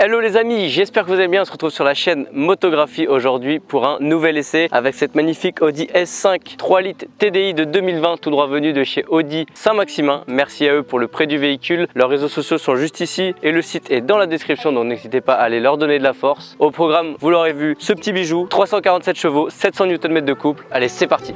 Hello les amis, j'espère que vous allez bien. On se retrouve sur la chaîne Motographie aujourd'hui pour un nouvel essai avec cette magnifique Audi S5 3 litres TDI de 2020 tout droit venu de chez Audi Saint-Maximin. Merci à eux pour le prêt du véhicule. Leurs réseaux sociaux sont juste ici et le site est dans la description, donc n'hésitez pas à aller leur donner de la force. Au programme, vous l'aurez vu, ce petit bijou, 347 chevaux, 700 Nm de couple. Allez, c'est parti.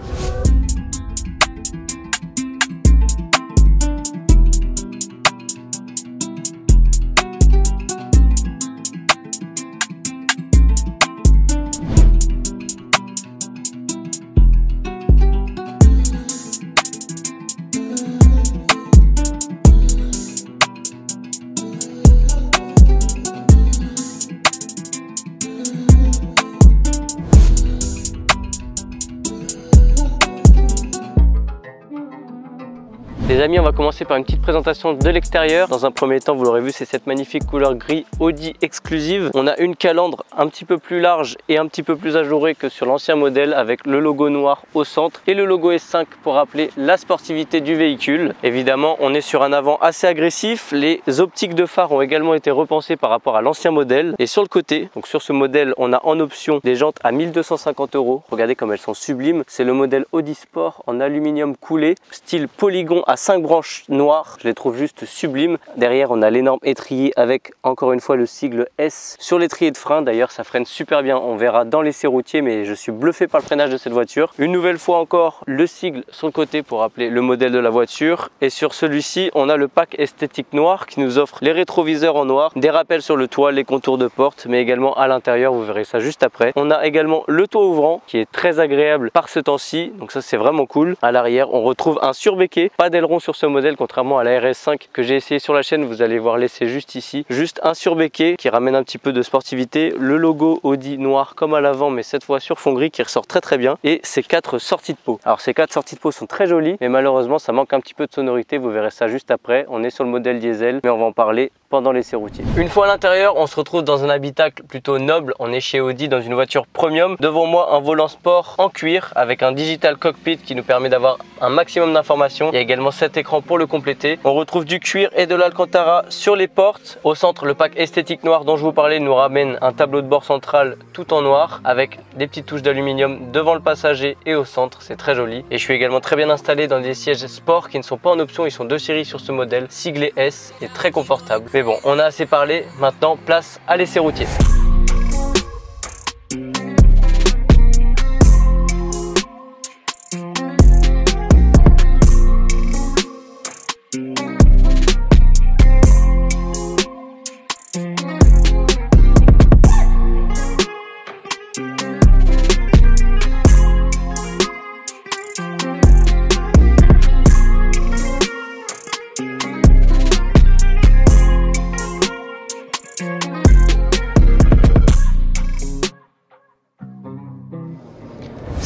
Les amis, on va commencer par une petite présentation de l'extérieur. Dans un premier temps, vous l'aurez vu, c'est cette magnifique couleur gris Audi exclusive. On a une calandre un petit peu plus large et un petit peu plus ajourée que sur l'ancien modèle avec le logo noir au centre et le logo S5 pour rappeler la sportivité du véhicule. Évidemment, on est sur un avant assez agressif. Les optiques de phare ont également été repensées par rapport à l'ancien modèle. Et sur le côté, donc sur ce modèle, on a en option des jantes à 1250 €. Regardez comme elles sont sublimes. C'est le modèle Audi Sport en aluminium coulé, style polygon à 5 branches noires, je les trouve juste sublimes. Derrière on a l'énorme étrier avec encore une fois le sigle S sur l'étrier de frein. D'ailleurs ça freine super bien, on verra dans l'essai routier, mais je suis bluffé par le freinage de cette voiture. Une nouvelle fois encore le sigle sur le côté pour rappeler le modèle de la voiture. Et sur celui-ci on a le pack esthétique noir qui nous offre les rétroviseurs en noir, des rappels sur le toit, les contours de porte, mais également à l'intérieur, vous verrez ça juste après. On a également le toit ouvrant qui est très agréable par ce temps-ci, donc ça c'est vraiment cool. À l'arrière on retrouve un surbéquet, pas d'aileron sur ce modèle contrairement à la RS5 que j'ai essayé sur la chaîne. Vous allez voir l'essai juste ici, juste un surbéquet qui ramène un petit peu de sportivité, le logo Audi noir comme à l'avant mais cette fois sur fond gris qui ressort très bien, et ces 4 sorties de peau. Alors ces 4 sorties de peau sont très jolies mais malheureusement ça manque un petit peu de sonorité, vous verrez ça juste après. On est sur le modèle diesel mais on va en parler pendant l'essai routier. Une fois à l'intérieur, on se retrouve dans un habitacle plutôt noble. On est chez Audi dans une voiture premium. Devant moi un volant sport en cuir avec un digital cockpit qui nous permet d'avoir un maximum d'informations. Il y a également cet écran pour le compléter. On retrouve du cuir et de l'alcantara sur les portes. Au centre, le pack esthétique noir dont je vous parlais nous ramène un tableau de bord central tout en noir avec des petites touches d'aluminium devant le passager et au centre. C'est très joli. Et je suis également très bien installé dans des sièges sport qui ne sont pas en option. Ils sont de série sur ce modèle, siglé S, et très confortable. Mais bon, on a assez parlé. Maintenant, place à l'essai routier.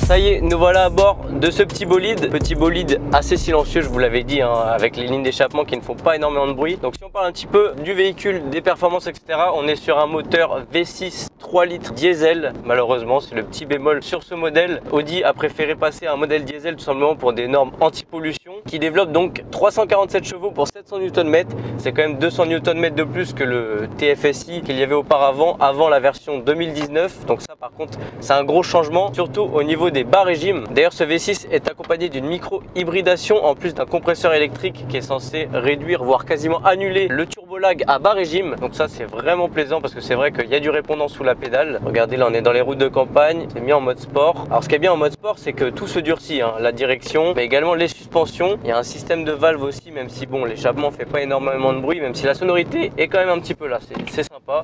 Ça y est, nous voilà à bord de ce petit bolide assez silencieux, je vous l'avais dit, hein, avec les lignes d'échappement qui ne font pas énormément de bruit. Donc si on parle un petit peu du véhicule, des performances, etc., on est sur un moteur V6 3 litres diesel. Malheureusement, c'est le petit bémol sur ce modèle. Audi a préféré passer à un modèle diesel tout simplement pour des normes anti-pollution, qui développe donc 347 chevaux pour 700 Nm. C'est quand même 200 Nm de plus que le TFSI qu'il y avait auparavant, avant la version 2019. Donc ça par contre, c'est un gros changement, surtout au niveau des bas régimes. D'ailleurs, ce V6 est accompagné d'une micro-hybridation en plus d'un compresseur électrique qui est censé réduire, voire quasiment annuler le turbolag à bas régime. Donc ça, c'est vraiment plaisant parce que c'est vrai qu'il y a du répondant sous la pédale. Regardez, là, on est dans les routes de campagne. C'est mis en mode sport. Alors, ce qui est bien en mode sport, c'est que tout se durcit, hein. La direction, mais également les suspensions. Il y a un système de valve aussi, même si bon, l'échappement fait pas énormément de bruit, même si la sonorité est quand même un petit peu là. C'est sympa.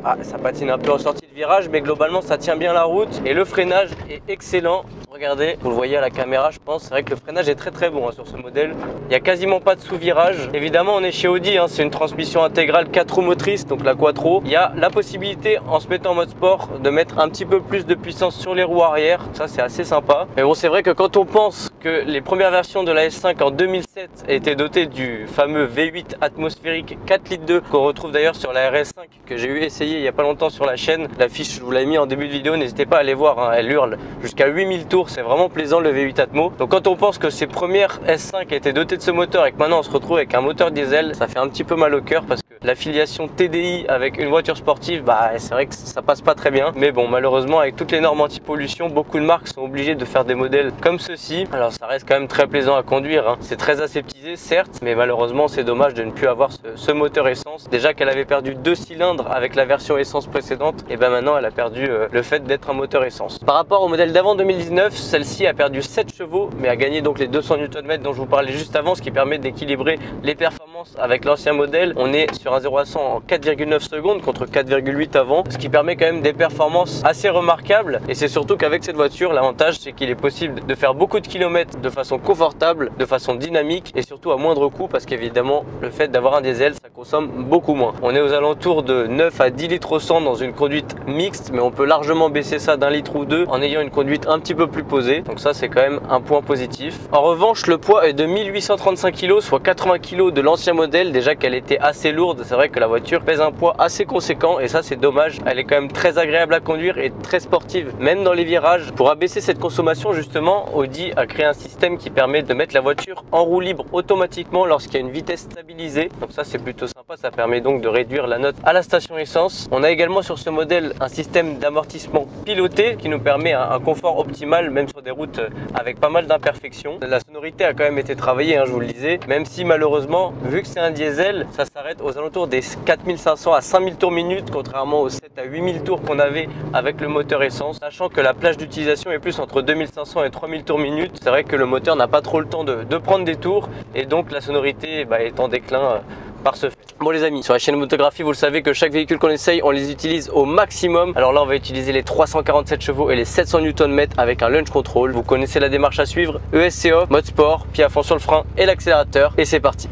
Ah, ça patine un peu en sortie de virage, mais globalement ça tient bien la route et le freinage est excellent. Regardez, vous le voyez à la caméra, je pense. C'est vrai que le freinage est très bon hein, sur ce modèle. Il n'y a quasiment pas de sous-virage. Évidemment, on est chez Audi, hein, c'est une transmission intégrale 4 roues motrices, donc la quattro. Il y a la possibilité, en se mettant en mode sport, de mettre un petit peu plus de puissance sur les roues arrière. Ça, c'est assez sympa. Mais bon, c'est vrai que quand on pense que les premières versions de la S5 en 2007 étaient dotées du fameux V8 atmosphérique 4 litres 2 qu'on retrouve d'ailleurs sur la RS5 que j'ai eu essayé il n'y a pas longtemps sur la chaîne. La fiche, je vous l'ai mis en début de vidéo, n'hésitez pas à aller voir, hein, elle hurle jusqu'à 8000 tours. C'est vraiment plaisant le V8 Atmo. Donc quand on pense que ces premières S5 étaient dotées de ce moteur et que maintenant on se retrouve avec un moteur diesel, ça fait un petit peu mal au cœur parce que l'affiliation TDI avec une voiture sportive, bah c'est vrai que ça passe pas très bien. Mais bon, malheureusement avec toutes les normes anti-pollution, beaucoup de marques sont obligées de faire des modèles comme ceci. Alors ça reste quand même très plaisant à conduire, hein. C'est très aseptisé certes, mais malheureusement c'est dommage de ne plus avoir ce moteur essence. Déjà qu'elle avait perdu 2 cylindres avec la version essence précédente, et ben maintenant elle a perdu le fait d'être un moteur essence. Par rapport au modèle d'avant 2019, celle-ci a perdu 7 chevaux, mais a gagné donc les 200 Nm dont je vous parlais juste avant, ce qui permet d'équilibrer les performances avec l'ancien modèle. On est sur un 0 à 100 en 4,9 secondes contre 4,8 avant, ce qui permet quand même des performances assez remarquables. Et c'est surtout qu'avec cette voiture, l'avantage c'est qu'il est possible de faire beaucoup de kilomètres de façon confortable, de façon dynamique et surtout à moindre coût, parce qu'évidemment le fait d'avoir un diesel, ça consomme beaucoup moins. On est aux alentours de 9 à 10 litres au 100 dans une conduite mixte, mais on peut largement baisser ça d'1 litre ou 2 en ayant une conduite un petit peu plus posée. Donc ça c'est quand même un point positif. En revanche, le poids est de 1835 kg, soit 80 kg de l'ancien modèle. Déjà qu'elle était assez lourde, c'est vrai que la voiture pèse un poids assez conséquent et ça c'est dommage. Elle est quand même très agréable à conduire et très sportive, même dans les virages. Pour abaisser cette consommation justement, Audi a créé un système qui permet de mettre la voiture en roue libre automatiquement lorsqu'il y a une vitesse stabilisée. Donc ça c'est plutôt sympa, ça permet donc de réduire la note à la station essence. On a également sur ce modèle un système d'amortissement piloté qui nous permet un confort optimal même sur des routes avec pas mal d'imperfections. La sonorité a quand même été travaillée, hein, je vous le disais, même si malheureusement vu que c'est un diesel, ça s'arrête aux alentours des 4500 à 5000 tours minute, contrairement aux 7 à 8000 tours qu'on avait avec le moteur essence. Sachant que la plage d'utilisation est plus entre 2500 et 3000 tours minute, c'est vrai que le moteur n'a pas trop le temps de prendre des tours et donc la sonorité est en déclin par ce fait. Bon les amis, sur la chaîne Motographie, vous le savez que chaque véhicule qu'on essaye, on les utilise au maximum. Alors là on va utiliser les 347 chevaux et les 700 Nm avec un launch control. Vous connaissez la démarche à suivre, ESC off, mode sport, pied à fond sur le frein et l'accélérateur et c'est parti.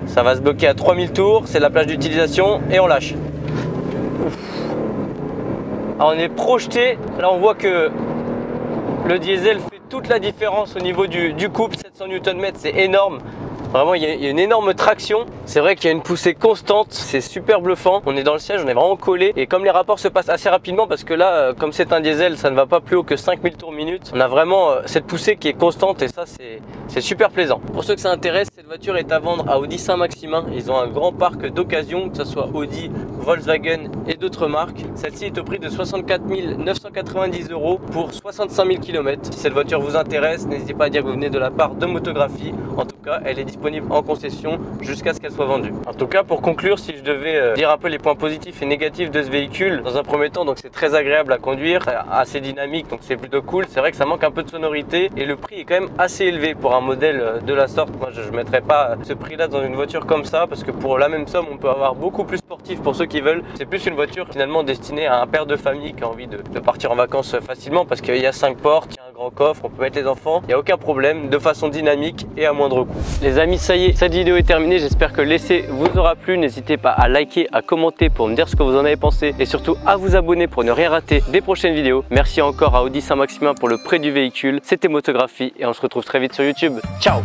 Ça va se bloquer à 3000 tours, c'est la plage d'utilisation et on lâche. Ouf. Alors on est projeté, là on voit que le diesel fait toute la différence au niveau du couple. 700 Nm c'est énorme. Vraiment il y a une énorme traction. C'est vrai qu'il y a une poussée constante, c'est super bluffant. On est dans le siège, on est vraiment collé. Et comme les rapports se passent assez rapidement, parce que là comme c'est un diesel, ça ne va pas plus haut que 5000 tours minute. On a vraiment cette poussée qui est constante et ça c'est super plaisant. Pour ceux que ça intéresse, cette voiture est à vendre à Audi Saint-Maximin. Ils ont un grand parc d'occasion, que ce soit Audi, Volkswagen et d'autres marques. Celle-ci est au prix de 64 990 € pour 65 000 km. Si cette voiture vous intéresse, n'hésitez pas à dire que vous venez de la part de Motographie. En tout cas, elle est disponible en concession jusqu'à ce qu'elle soit vendue. En tout cas, pour conclure, si je devais dire un peu les points positifs et négatifs de ce véhicule, dans un premier temps, donc c'est très agréable à conduire, assez dynamique, donc c'est plutôt cool. C'est vrai que ça manque un peu de sonorité et le prix est quand même assez élevé pour un modèle de la sorte. Moi, je ne mettrais pas ce prix-là dans une voiture comme ça parce que pour la même somme, on peut avoir beaucoup plus sportif pour ceux qui veulent. C'est plus une voiture finalement destinée à un père de famille qui a envie de partir en vacances facilement parce qu'il y a 5 portes, il y a un grand coffre, on peut mettre les enfants, il n'y a aucun problème, de façon dynamique et à moindre coût. Les amis, ça y est, cette vidéo est terminée. J'espère que l'essai vous aura plu. N'hésitez pas à liker, à commenter pour me dire ce que vous en avez pensé et surtout à vous abonner pour ne rien rater des prochaines vidéos. Merci encore à Audi Saint-Maximin pour le prêt du véhicule. C'était Motographie et on se retrouve très vite sur YouTube. Ciao!